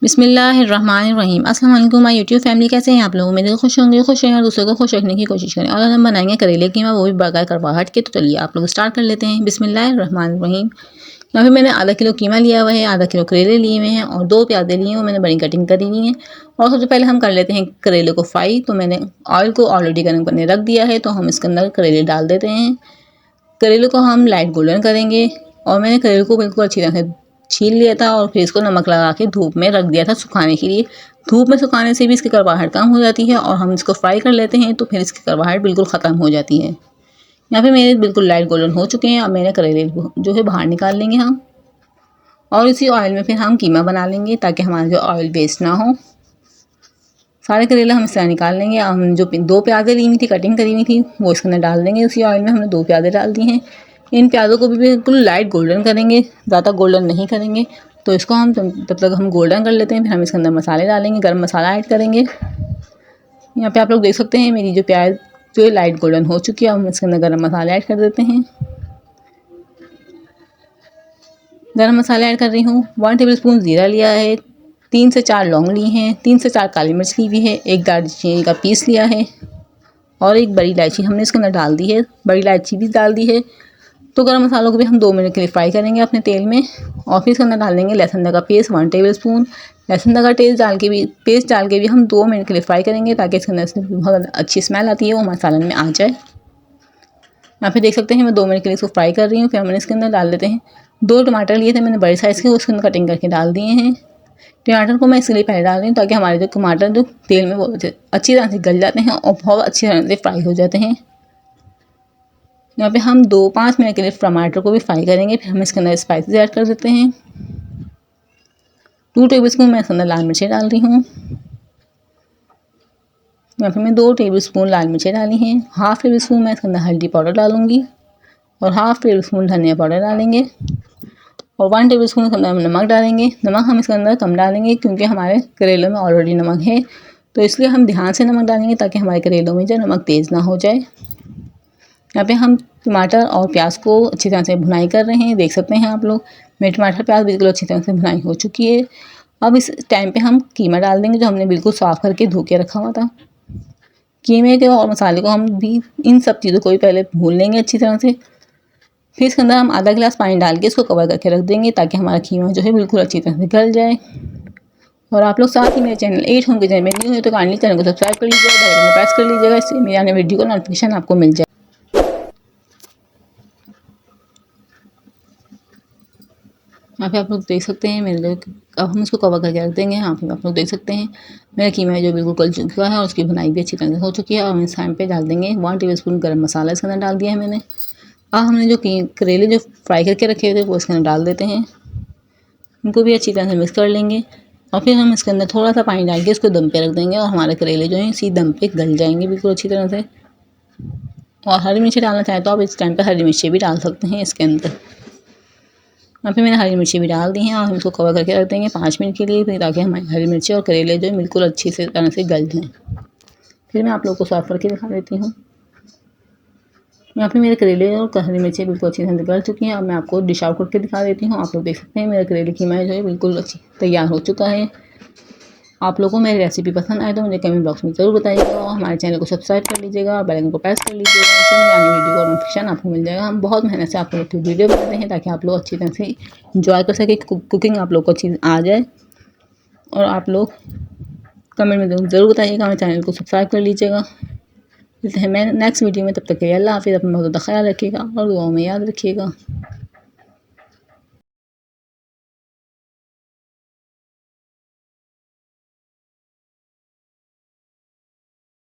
बिस्मिल्लाहिर्रहमानिर्रहीम। अस्सलाम वालेकुम माय यूट्यूब फैमिली, कैसे हैं आप लोग? उम्मीद है खुश होंगे, खुश रहें और दूसरों को खुश रखने की कोशिश करें। और आज हम बनाएंगे करेले कीमा, वो भी बगैर करवाहट के। तो चलिए आप लोग स्टार्ट कर लेते हैं। बिस्मिल्लाहिर्रहमानिर्रहीम। यहाँ पे मैंने आधा किलो कीमा लिया हुआ है, आधा किलो करेले लिए हुए हैं और 2 प्याज़े लिए हुए मैंने बड़ी कटिंग करी हुई है। और सबसे पहले हम कर लेते हैं करेले को फ्राई। तो मैंने ऑयल को ऑलरेडी गर्म करने रख दिया है, तो हम इसके अंदर करेले डाल देते हैं। करेले को हम लाइट गोल्डन करेंगे। और मैंने करेले को बिल्कुल अच्छी तरह से छील लिया था और फिर इसको नमक लगा के धूप में रख दिया था सुखाने के लिए। धूप में सुखाने से भी इसकी करवाहट कम हो जाती है और हम इसको फ्राई कर लेते हैं तो फिर इसकी करवाहट बिल्कुल ख़त्म हो जाती है। यहाँ पे मेरे बिल्कुल लाइट गोल्डन हो चुके हैं। अब मैंने करेले जो है बाहर निकाल लेंगे हम, और इसी ऑयल में फिर हम कीमा बना लेंगे ताकि हमारा जो ऑयल वेस्ट ना हो। सारे करेले हम इस तरह निकाल लेंगे। हम जो 2 प्याज़े ली हुई थी, कटिंग करी हुई थी, वो इसके अंदर डाल देंगे। उसी ऑयल में हमने 2 प्याज़े डाल दिए हैं। इन प्याज़ों को भी बिल्कुल लाइट गोल्डन करेंगे, ज़्यादा गोल्डन नहीं करेंगे। तो इसको हम तब तक हम गोल्डन कर लेते हैं। फिर हम इसके अंदर मसाले डालेंगे, गरम मसाला ऐड करेंगे। यहाँ पे आप लोग देख सकते हैं मेरी जो प्याज जो है लाइट गोल्डन हो चुकी है। हम इसके अंदर गरम मसाला ऐड कर देते हैं। गरम मसाला ऐड कर रही हूँ। 1 टेबल स्पून ज़ीरा लिया है, 3 से 4 लौंग ली हैं, 3 से 4 काली मिर्च ली हुई है, 1 दालचीनी का पीस लिया है और 1 बड़ी इलायची हमने इसके अंदर डाल दी है। बड़ी इलायची भी डाल दी है। तो गरम मसालों को भी हम 2 मिनट के लिए फ्राई करेंगे अपने तेल में। और फिर इसके अंदर डाल देंगे लहसुन अदरक का पेस्ट 1 टेबल स्पून। लहसुन अदरक का पेस्ट डाल के भी हम 2 मिनट के लिए फ्राई करेंगे ताकि इसके अंदर से बहुत अच्छी स्मेल आती है वो मसाले में आ जाए। यहाँ पे देख सकते हैं मैं 2 मिनट के लिए इसको फ्राई कर रही हूँ। फिर हमने इसके अंदर डाल देते हैं 2 टमाटर लिए थे मैंने बड़े साइज़ के, उसके अंदर कटिंग करके डाल दिए हैं। टमाटर को मैं इसलिए पहले डाल रही हूँ ताकि हमारे जो टमाटर जो तेल में वो अच्छी तरह से गल जाते हैं और बहुत अच्छी तरह से फ्राई हो जाते हैं। यहाँ पे हम 5 मिनट के लिए टमाटर को भी फ्राई करेंगे। फिर हम इसके अंदर स्पाइसेस ऐड कर देते हैं। 2 टेबल स्पून मैं इसके अंदर लाल मिर्चें डाल रही हूँ। यहाँ पे मैं 2 टेबल स्पून लाल मिर्चें डाली हैं। 1/2 टेबल स्पून मैं इसके अंदर हल्दी पाउडर डालूंगी और 1/2 टेबल स्पून धनिया पाउडर डालेंगे और 1 टेबल स्पून इसके अंदर हम नमक डालेंगे। नमक हम इसके अंदर कम डालेंगे क्योंकि हमारे करेलों में ऑलरेडी नमक है, तो इसलिए हम ध्यान से नमक डालेंगे ताकि हमारे करेलों में जो नमक तेज़ ना हो जाए। यहाँ पे हम टमाटर और प्याज को अच्छी तरह से भुनाई कर रहे हैं। देख सकते हैं आप लोग मेरे टमाटर प्याज बिल्कुल अच्छी तरह से भुनाई हो चुकी है। अब इस टाइम पे हम कीमा डाल देंगे जो हमने बिल्कुल साफ़ करके धो के रखा हुआ था। कीमे के और मसाले को हम भी इन सब चीज़ों को भी पहले भून लेंगे अच्छी तरह से। फिर इसके अंदर हम आधा गिलास पानी डाल के इसको कवर करके रख देंगे ताकि हमारा कीमा जो है बिल्कुल अच्छी तरह से गल जाए। और आप लोग साथ ही मेरे चैनल 8 होम किचन में न्यू है तो काइंडली चैनल को सब्सक्राइब कर लीजिएगा, बेल आइकन को प्रेस कर लीजिएगा, इससे मेरे आने वीडियो का नोटिफिकेशन आपको मिल जाए। यहाँ पे आप लोग देख सकते हैं मेरे लोग, अब हम इसको कवर करके रख देंगे। यहाँ पे आप लोग देख सकते हैं मेरा कीमा है जो बिल्कुल गल चुका है और उसकी भुनाई भी अच्छी तरह से हो चुकी है। और इस टाइम पे डाल देंगे 1 टेबल स्पून गर्म मसाला इसके अंदर डाल दिया है मैंने। अब हमने जो करेले जो फ्राई करके रखे हुए थे वो इसके अंदर डाल देते हैं। इनको भी अच्छी तरह से मिक्स कर लेंगे और फिर हम इसके अंदर थोड़ा सा पानी डाल के इसको दम पे रख देंगे और हमारे करेले जो हैं इसी दम पे गल जाएंगे बिल्कुल अच्छी तरह से। और हरी मिर्ची डालना चाहें तो आप इस टाइम पे हरी मिर्ची भी डाल सकते हैं इसके अंदर। यहाँ पे मैंने हरी मिर्ची भी डाल दी हैं और हम इसको कवर करके रख देंगे 5 मिनट के लिए, फिर ताकि हमारी हरी मिर्ची और करेले जो है बिल्कुल अच्छी से तरह से गल जाएँ। फिर मैं आप लोग को सर्व करके दिखा देती हूँ। यहाँ पे मेरे करेले और हरी मिर्ची बिल्कुल अच्छी तरह से गल चुकी हैं। अब मैं आपको डिश आउट करके दिखा देती हूँ। आप लोग देख सकते हैं मेरा करेले कीमा जो है बिल्कुल अच्छी तैयार हो चुका है। आप लोगों को मेरी रेसिपी पसंद आए तो मुझे कमेंट बॉक्स में ज़रूर बताइएगा और हमारे चैनल को सब्सक्राइब कर लीजिएगा, बेल आइकन को प्रेस कर लीजिएगा, इससे मेरी आने वीडियो का नोटिफिकेशन आपको मिल जाएगा। हम बहुत मेहनत से आप लोग की वीडियो बनाते हैं ताकि आप लोग अच्छी तरह से इंजॉय कर सकें, कुकिंग आप लोग को अच्छी आ जाए। और आप लोग कमेंट में ज़रूर बताइएगा, हमारे चैनल को सब्सक्राइब कर लीजिएगा। मिलते हैं मैं नेक्स्ट वीडियो में, तब तक के लिए अल्लाह हाफ़िज़। अपना बहुत ज़्यादा ख्याल रखिएगा और दुआओं में याद रखिएगा।